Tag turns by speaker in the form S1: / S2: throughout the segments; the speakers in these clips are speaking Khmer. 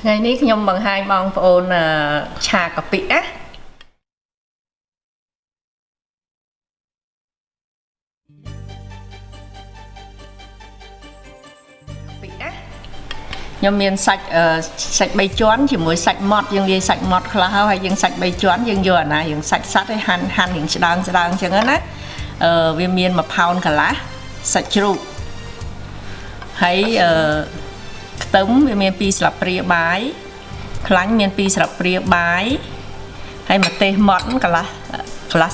S1: ថ្ងៃនេះខ្ញុំបង្ហាញបងប្អូនឆាកាពិណាខ្ញុំមានសាច់3ជាន់ជាមួយសាច់ម៉ត់យើងនិយាយសាច់ម៉ត់ខ្លះហើយយើងសាច់3ជាន់យើងយកអាណាយើងសាច់សត្វឲ្យហាន់រៀងស្ដើងអញ្ចឹងណាវាមាន1ផោនកន្លះសាច់ជ្រូកហើយខ្ទឹមវាមាន2ស្លាបព្រាបាយខ្លាញ់មាន2ស្លាបព្រាបាយហើយម្ទេសម៉ត់កន្លះ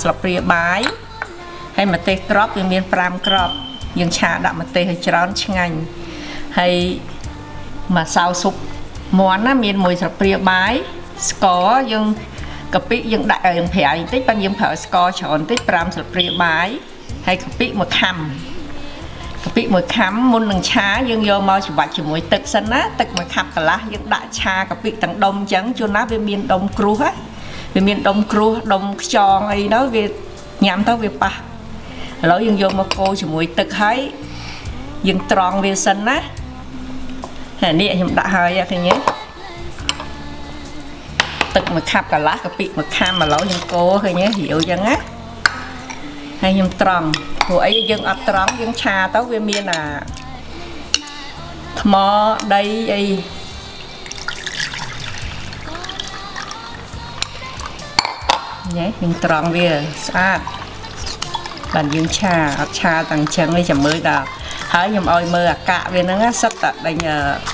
S1: ស្លាបព្រាបាយហើយម្ទេសក្របវាមាន5គ្រាប់យើងឆាដាក់ម្ទេសឲ្យច្រើនឆ្ងាញ់ហើយម្សៅស៊ុបមាន់ណាមាន1ស្លាបព្រាបាយស្ករយើងកាពិយើងដាក់ឲ្យយើងប្រៃបន្តិចប៉ិនយើងប្រើស្ករច្រើនបន្តិច5ស្លាបព្រាបាយហើយកាពិ1ខាំកាពិ1ខាំមុននឹងឆាយើងយកមកច្របាច់ជាមួយទឹកសិនណាទឹក1ខាប់កន្លះយើងដាក់ឆាកាពិទាំងដុំអញ្ចឹងជួនណាវាមានដុំគ្រួសវាមានដុំគ្រួសដុំខ្យងអីទៅវាញ៉ាំទៅវាប៉ះឥឡូវយើងយកមកកូរជាមួយទឹកហើយយើងត្រង់វាសិនណាហើយនេះខ្ញុំដាក់ហើយឃើញទេទឹក1ខាប់កន្លះកាពិ1ខាំឥឡូវយើងកូរឃើញទេរាវអញ្ចឹងណាហើយខ្ញុំត្រង់ព្រោះអីយើងអត់ត្រង់យើងឆាទៅវាមានថ្មដីអីញ៉េយើងត្រង់វាស្អាតបានយើងឆាអត់ឆាទាំងចឹងទេចាំមើលដល់ហើយខ្ញុំឲ្យមើលអាកាក់វាហ្នឹងសិតតែដេញ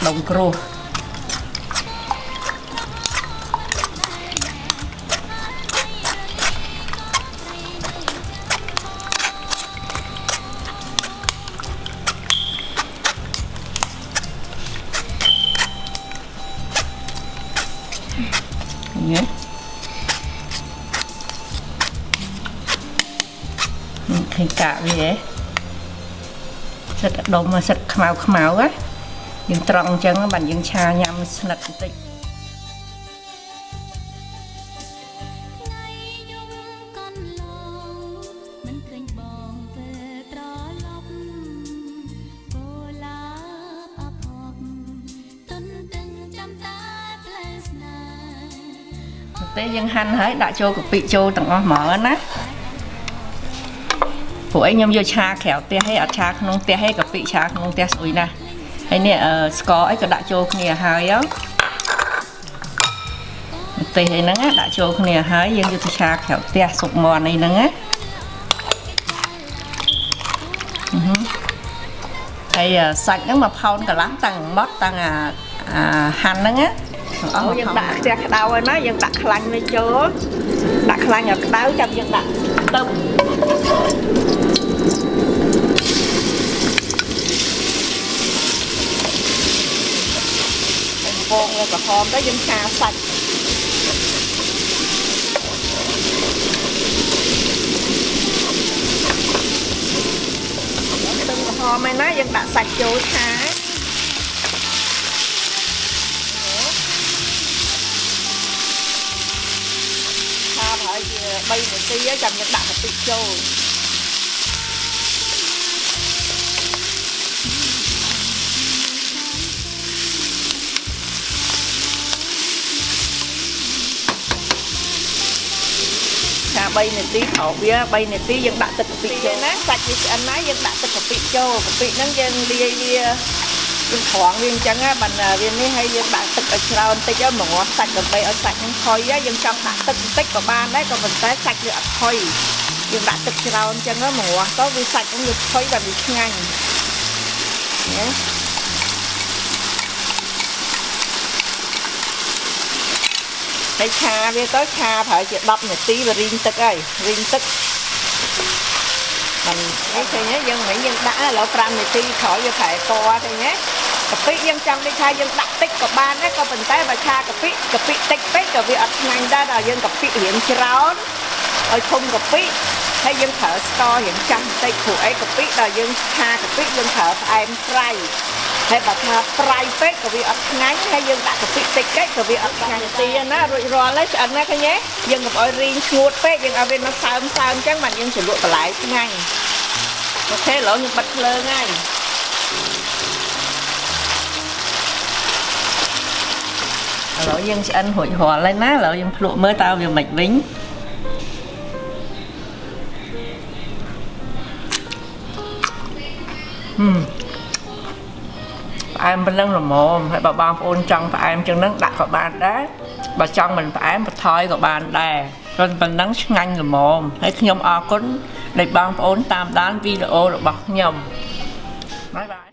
S1: ដុំគ្រួសញ៉េឃើញកាក់វាហ៎សិតដុំសិតខ្មៅណាយើងត្រង់អញ្ចឹងបានយើងឆាញ៉ាំស្និតបន្តិចទេយើងហាន់ហើយដាក់ចូលកាពិចូលទាំងអស់ហ្មងណាព្រោះអីខ្ញុំយកឆាក្រៅផ្ទះហេអត់ឆាក្នុងផ្ទះហេកាពិឆាក្នុងផ្ទះស្អុយណាស់ហើយនេះស្ករអីក៏ដាក់ចូលគ្នាហើយម្ទេសអីហ្នឹងដាក់ចូលគ្នាហើយយើងយកទៅឆាក្រៅផ្ទះស៊ុបមាន់អីហ្នឹងណាហើយសាច់ហ្នឹង1ផោនកន្លះតាំងម៉ត់តាំងហាន់ហ្នឹងណាអស់យើងដាក់ខ្ទះក្តៅហើយណាយើងដាក់ខ្លាញ់វាចូលដាក់ខ្លាញ់ឲ្យក្តៅចាំយើងដាក់ខ្ទឹមពងលើក្រហមទៅយើងឆាសាច់ខ្ទឹមក្រហមហើយណាយើងដាក់សាច់ចូលឆាហើយ3នាទីចាំយើងដាក់កាពិចូលឆា3នាទីក្រោយវា3នាទីយើងដាក់ទឹកកាពិចូលណាសាច់វាឆ្អិនណាយើងដាក់ទឹកកាពិចូលកាពិហ្នឹងយើងលាយវាយើងត្រង់វាអញ្ចឹងបានវានេះហើយយើងដាក់ទឹកឲ្យច្រើនបន្តិចមកងាស់សាច់ដើម្បីឲ្យសាច់ហ្នឹងផុយយើងចង់ដាក់ទឹកបន្តិចក៏បានដែរក៏ប៉ុន្តែសាច់វាអត់ផុយយើងដាក់ទឹកច្រើនអញ្ចឹងមកងាស់ទៅវាសាច់ហ្នឹងវាផុយបានវាឆ្ងាញ់ណាហើយឆាវាទៅឆាប្រហែលជា10នាទីវារីងទឹកហើយរីងទឹកមិនអីឃើញទេយើងមិនយើងដាក់ឥឡូវ5នាទីក្រោយវាប្រែតឃើញទេកាពិយើងចង់ដូចថាយើងដាក់តិចក៏បានដែរក៏ប៉ុន្តែបើឆាកាពិតិចពេកក៏វាអត់ឆ្ងាញ់ដែរដល់យើងកាពិរៀងច្រើនឲ្យធំកាពិហើយយើងប្រើស្កររៀងចាំបន្តិចព្រោះអីកាពិដល់យើងឆាកាពិយើងប្រើផ្អែមប្រៃហើយបើថាប្រៃពេកក៏វាអត់ឆ្ងាញ់ហើយយើងដាក់កាពិតិចពេកក៏វាអត់ឆ្ងាញ់ទីណារួចរាល់ហើយឆ្អិនណាឃើញទេយើងកុំឲ្យរីងស្ងួតពេកយើងឲ្យវានៅសើមអញ្ចឹងបានយើងជ្រលក់បន្លែឆ្ងាញ់អូខេឥឡូវខ្ញុំបិទភ្លើងហើយ ហ ឥឡូវយើងឆ្អិនរួចរាល់ហើយណាឥឡូវយើងភ្លក់មើលតើវាមិនវិញផ្អែមប៉ុណ្ណឹងល្មមហើយបើបងប្អូនចង់ផ្អែមចឹងហ្នឹងដាក់ក៏បានដែរបើចង់មិនផ្អែមបន្ថយក៏បានដែរប៉ុណ្ណឹងឆ្ងាញ់ល្មមហើយខ្ញុំអរគុណដែលបងប្អូនតាមដានវីដេអូរបស់ខ្ញុំបាយបាយ